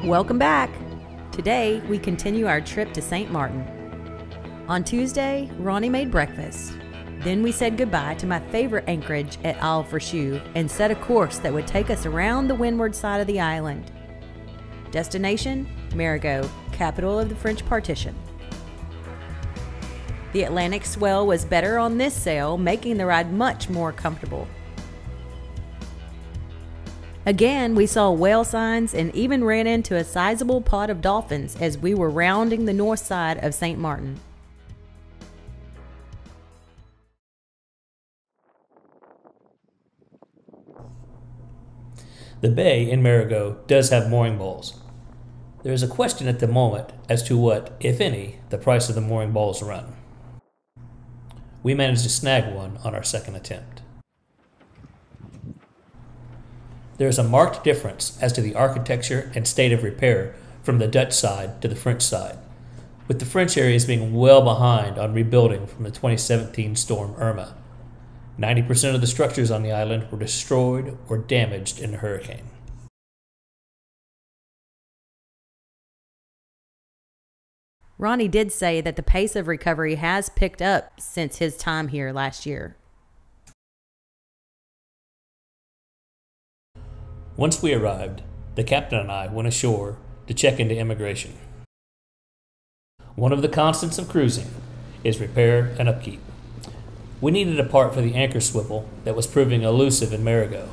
Welcome back! Today, we continue our trip to Saint Martin. On Tuesday, Ronnie made breakfast. Then we said goodbye to my favorite anchorage at Isle Fourcheux and set a course that would take us around the windward side of the island. Destination, Marigot, capital of the French partition. The Atlantic swell was better on this sail, making the ride much more comfortable. Again, we saw whale signs and even ran into a sizable pod of dolphins as we were rounding the north side of Saint Martin. The bay in Marigot does have mooring balls. There is a question at the moment as to what, if any, the price of the mooring balls run. We managed to snag one on our second attempt. There is a marked difference as to the architecture and state of repair from the Dutch side to the French side, with the French areas being well behind on rebuilding from the 2017 storm Irma. 90% of the structures on the island were destroyed or damaged in the hurricane. Ronnie did say that the pace of recovery has picked up since his time here last year. Once we arrived, the captain and I went ashore to check into immigration. One of the constants of cruising is repair and upkeep. We needed a part for the anchor swivel that was proving elusive in Marigot.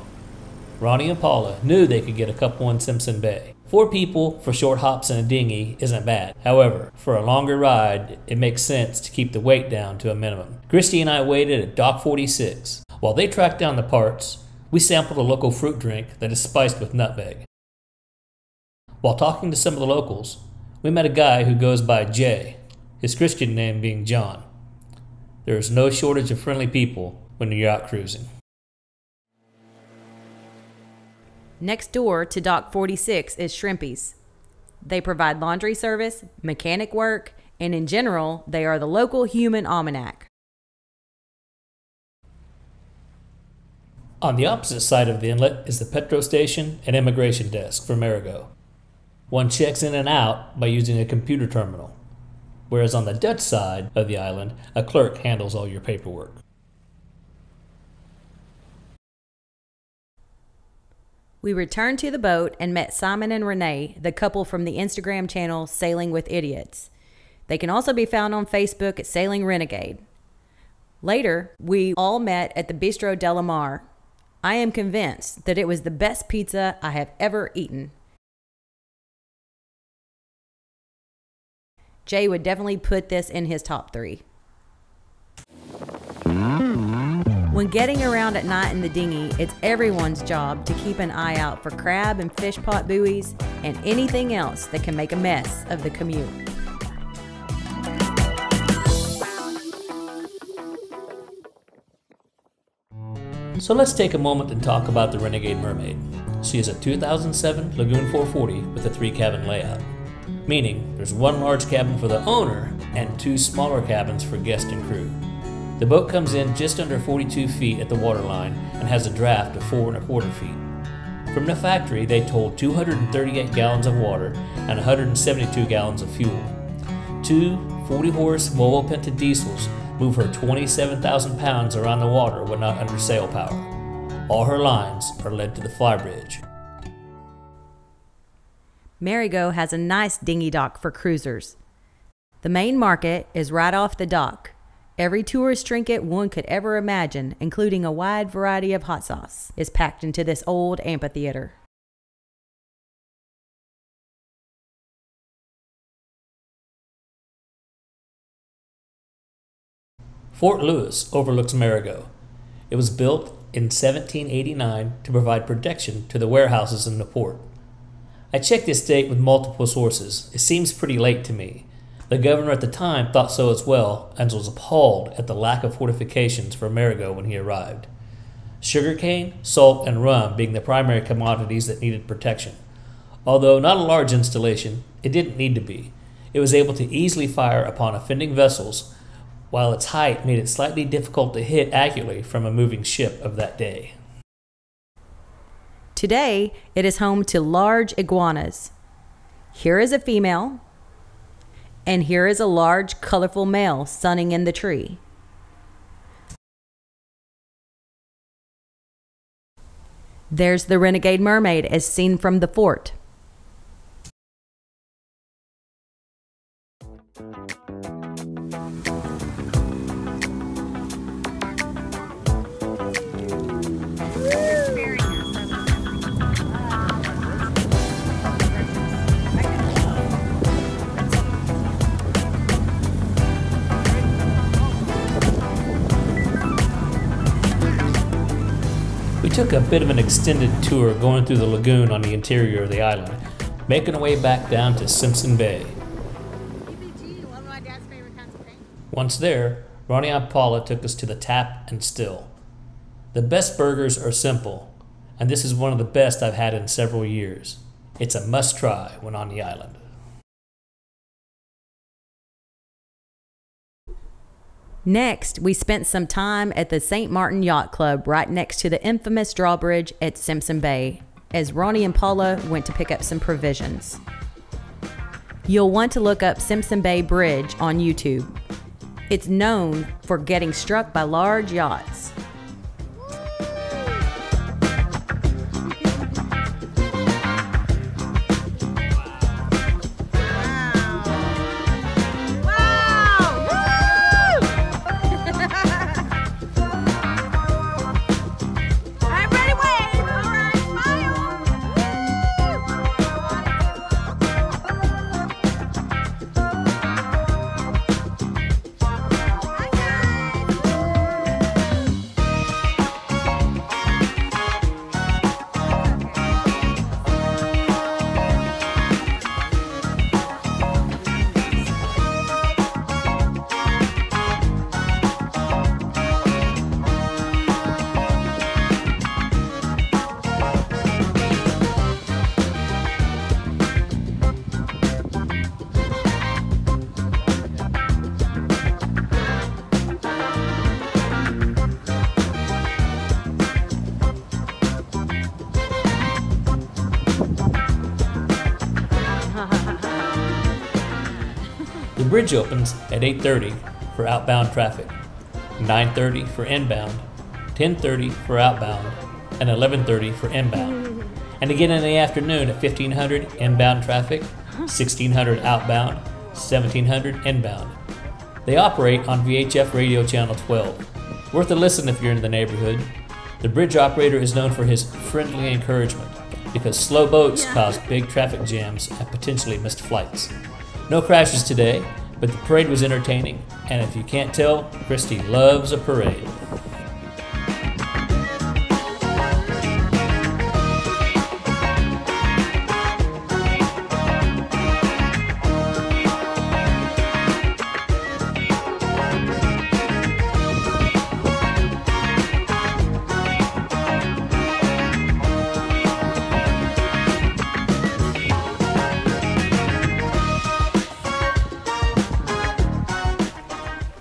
Ronnie and Paula knew they could get a couple in Simpson Bay. 4 people for short hops in a dinghy isn't bad. However, for a longer ride, it makes sense to keep the weight down to a minimum. Christy and I waited at Dock 46. While they tracked down the parts, we sampled a local fruit drink that is spiced with nutmeg. While talking to some of the locals, we met a guy who goes by Jay, his Christian name being John. There is no shortage of friendly people when you're out cruising. Next door to Dock 46 is Shrimpy's. They provide laundry service, mechanic work, and in general, they are the local human almanac. On the opposite side of the inlet is the petrol station and immigration desk for Marigot. One checks in and out by using a computer terminal, whereas on the Dutch side of the island, a clerk handles all your paperwork. We returned to the boat and met Simon and René, the couple from the Instagram channel Sailing with Idiots. They can also be found on Facebook at Sailing Renegade. Later, we all met at the Bistro de la Mar. I am convinced that it was the best pizza I have ever eaten. Jay would definitely put this in his top 3. When getting around at night in the dinghy, it's everyone's job to keep an eye out for crab and fish pot buoys and anything else that can make a mess of the commute. So let's take a moment and talk about the Renegade Mermaid. She is a 2007 Lagoon 440 with a 3-cabin layout, meaning there's 1 large cabin for the owner and 2 smaller cabins for guest and crew. The boat comes in just under 42 feet at the waterline and has a draft of 4 1/4 feet. From the factory, they told 238 gallons of water and 172 gallons of fuel. 2 40-horse Volvo Penta diesels move her 27,000 pounds around the water when not under sail power. All her lines are led to the flybridge. Marigot has a nice dinghy dock for cruisers. The main market is right off the dock. Every tourist trinket one could ever imagine, including a wide variety of hot sauce, is packed into this old amphitheater. Fort Lewis overlooks Marigot. It was built in 1789 to provide protection to the warehouses in the port. I checked this date with multiple sources. It seems pretty late to me. The governor at the time thought so as well and was appalled at the lack of fortifications for Marigot when he arrived. Sugarcane, salt, and rum being the primary commodities that needed protection. Although not a large installation, it didn't need to be. It was able to easily fire upon offending vessels, while its height made it slightly difficult to hit accurately from a moving ship of that day. Today, it is home to large iguanas. Here is a female, and here is a large, colorful male sunning in the tree. There's the renegade mermaid as seen from the fort. We took a bit of an extended tour going through the lagoon on the interior of the island, making our way back down to Simpson Bay. One of my dad's favorite kinds of paint. Once there, Ronnie and Paula took us to the Tap and Still. The best burgers are simple, and this is one of the best I've had in several years. It's a must-try when on the island. Next, we spent some time at the Saint Martin Yacht Club right next to the infamous drawbridge at Simpson Bay, as Ronnie and Paula went to pick up some provisions. You'll want to look up Simpson Bay Bridge on YouTube. It's known for getting struck by large yachts. The bridge opens at 8:30 for outbound traffic, 9:30 for inbound, 10:30 for outbound, and 11:30 for inbound. And again in the afternoon at 1500 inbound traffic, 1600 outbound, 1700 inbound. They operate on VHF radio channel 12. Worth a listen if you're in the neighborhood. The bridge operator is known for his friendly encouragement because slow boats cause big traffic jams and potentially missed flights. No crashes today, but the parade was entertaining, and if you can't tell, Christy loves a parade.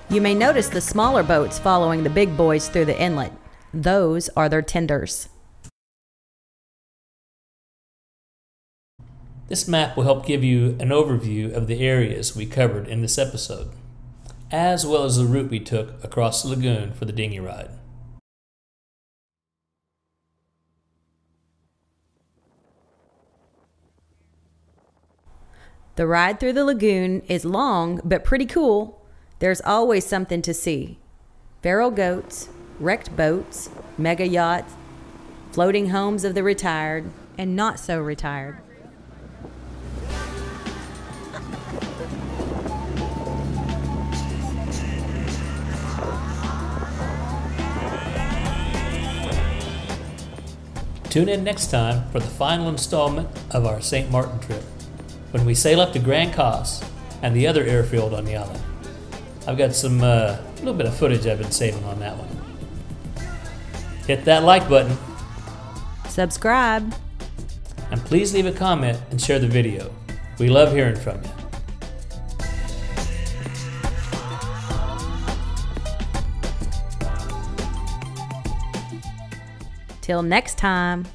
You may notice the smaller boats following the big boys through the inlet. Those are their tenders. This map will help give you an overview of the areas we covered in this episode, as well as the route we took across the lagoon for the dinghy ride. The ride through the lagoon is long but pretty cool. There's always something to see. Feral goats, wrecked boats, mega yachts, floating homes of the retired and not so retired. Tune in next time for the final installment of our Saint Martin trip, when we sail up to Grand Cause and the other airfield on the island. I've got some little bit of footage I've been saving on that one. Hit that like button. Subscribe. And please leave a comment and share the video. We love hearing from you. Till next time.